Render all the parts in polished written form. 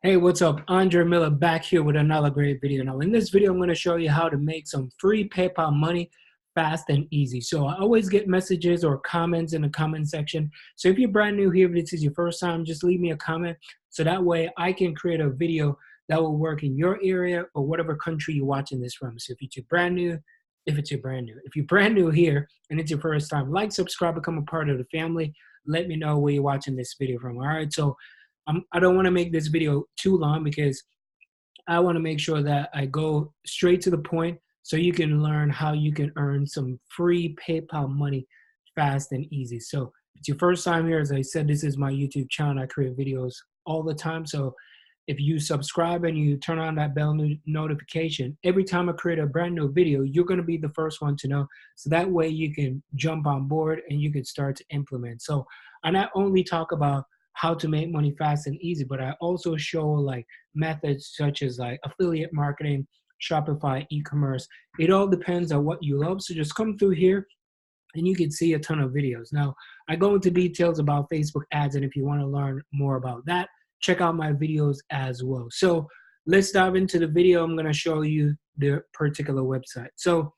Hey, what's up? Andre Miller back here with another great video. Now, in this video, I'm going to show you how to make some free PayPal money fast and easy. So I always get messages or comments in the comment section. So if you're brand new here, if this is your first time, just leave me a comment. So that way I can create a video that will work in your area or whatever country you're watching this from. So if you're brand new, if you're brand new here and it's your first time, like, subscribe, become a part of the family. Let me know where you're watching this video from. All right. So I don't want to make this video too long because I want to make sure that I go straight to the point so you can learn how you can earn some free PayPal money fast and easy. So if it's your first time here, as I said, this is my YouTube channel. I create videos all the time. So if you subscribe and you turn on that bell notification, every time I create a brand new video, you're going to be the first one to know. So that way you can jump on board and you can start to implement. So I not only talk about how to make money fast and easy, but I also show like methods such as like affiliate marketing, Shopify, e-commerce. It all depends on what you love. So just come through here and you can see a ton of videos. Now, I go into details about Facebook ads, and if you want to learn more about that, check out my videos as well. So let's dive into the video. I'm going to show you the particular website. So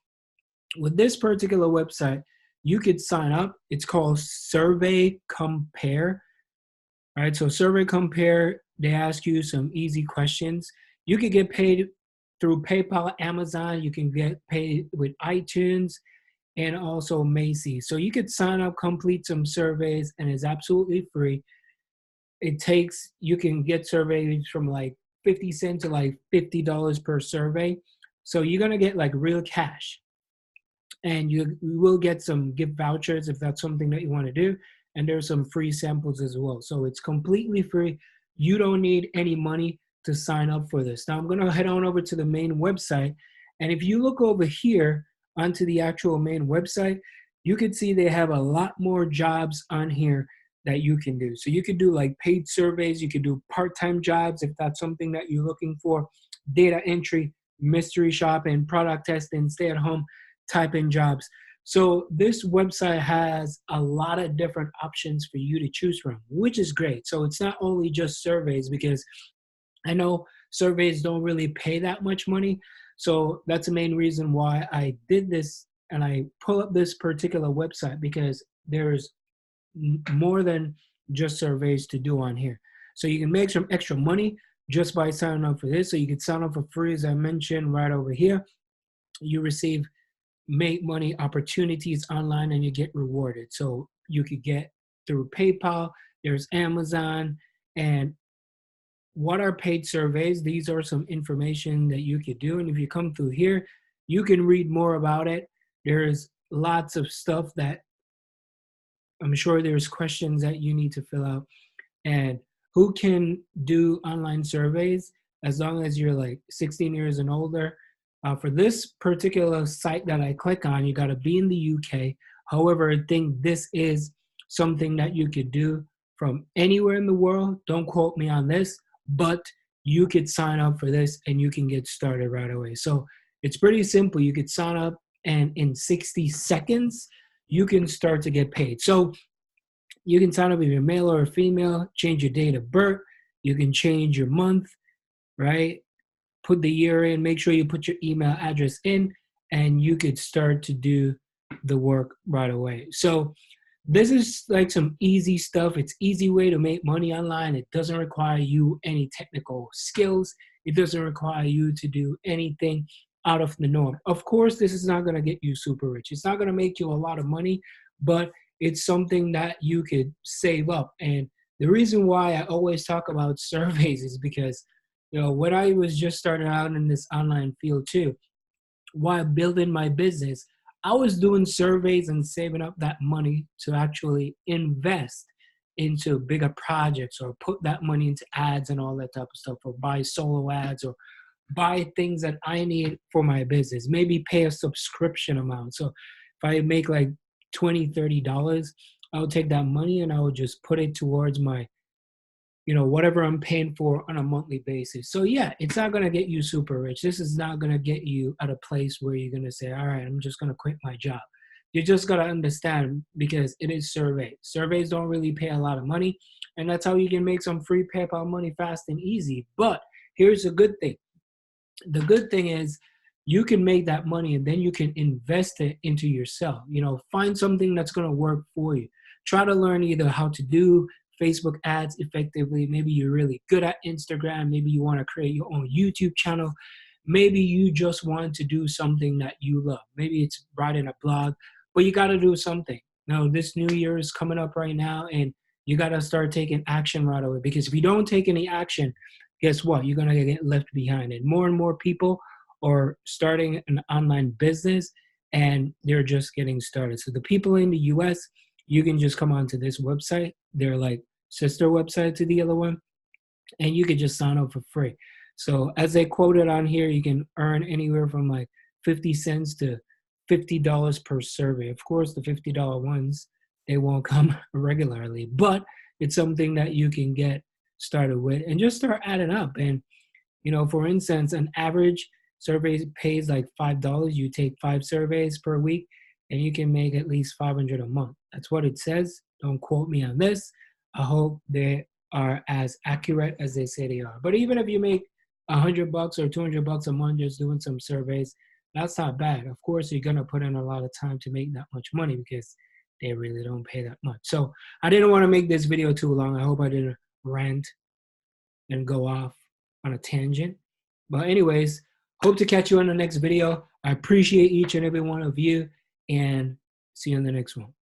with this particular website, you could sign up. It's called Survey Compare. All right, so Survey Compare, they ask you some easy questions. You can get paid through PayPal, Amazon. You can get paid with iTunes and also Macy's. So you could sign up, complete some surveys, and it's absolutely free. You can get surveys from like 50 cents to like $50 per survey. So you're gonna get like real cash. And you will get some gift vouchers if that's something that you wanna do. And there's some free samples as well. So it's completely free. You don't need any money to sign up for this. Now I'm gonna head on over to the main website. And if you look over here onto the actual main website, you can see they have a lot more jobs on here that you can do. So you could do like paid surveys, you could do part-time jobs if that's something that you're looking for, data entry, mystery shopping, product testing, stay-at-home type-in jobs. So this website has a lot of different options for you to choose from, which is great. So it's not only just surveys, because I know surveys don't really pay that much money. So that's the main reason why I did this and I pull up this particular website, because there's more than just surveys to do on here. So you can make some extra money just by signing up for this. So you can sign up for free, as I mentioned right over here. You receive make money opportunities online and you get rewarded. So you could get through PayPal, there's Amazon. And what are paid surveys? These are some information that you could do. And if you come through here, you can read more about it. There's lots of stuff that I'm sure there's questions that you need to fill out. And who can do online surveys as long as you're like 16 years and older. For this particular site that I click on, you got to be in the UK. However, I think this is something that you could do from anywhere in the world. Don't quote me on this, but you could sign up for this and you can get started right away. So it's pretty simple. You could sign up and in 60 seconds, you can start to get paid. So you can sign up if you're male or female, change your date of birth. You can change your month, right? Put the year in, make sure you put your email address in, and you could start to do the work right away. So this is like some easy stuff. It's easy way to make money online. It doesn't require you any technical skills. It doesn't require you to do anything out of the norm. Of course, this is not going to get you super rich. It's not going to make you a lot of money, but it's something that you could save up. And the reason why I always talk about surveys is because, you know, when I was just starting out in this online field too, while building my business, I was doing surveys and saving up that money to actually invest into bigger projects or put that money into ads and all that type of stuff, or buy solo ads or buy things that I need for my business, maybe pay a subscription amount. So if I make like $20, $30, I'll take that money and I will just put it towards my, you know, whatever I'm paying for on a monthly basis. So yeah, it's not going to get you super rich. This is not going to get you at a place where you're going to say, all right, I'm just going to quit my job. You just got to understand, because it is surveys. Surveys don't really pay a lot of money, and that's how you can make some free PayPal money fast and easy. But here's the good thing. The good thing is you can make that money and then you can invest it into yourself. Find something that's going to work for you. Try to learn either how to do Facebook ads effectively. Maybe you're really good at Instagram. Maybe you want to create your own YouTube channel. Maybe you just want to do something that you love. Maybe it's writing a blog, but you got to do something. Now, this new year is coming up right now, and you got to start taking action right away, because if you don't take any action, guess what? You're going to get left behind. And more people are starting an online business, and they're just getting started. So the people in the US, you can just come onto this website. They're like sister website to the other one, and you can just sign up for free. So as they quoted on here, you can earn anywhere from like 50 cents to $50 per survey. Of course, the $50 ones, they won't come regularly, but it's something that you can get started with and just start adding up. And, for instance, an average survey pays like $5. You take 5 surveys per week, and you can make at least $500 a month. That's what it says. Don't quote me on this. I hope they are as accurate as they say they are. But even if you make $100 or $200 a month just doing some surveys, that's not bad. Of course, you're gonna put in a lot of time to make that much money, because they really don't pay that much. So I didn't want to make this video too long. I hope I didn't rant and go off on a tangent. But anyways, hope to catch you in the next video. I appreciate each and every one of you, and see you in the next one.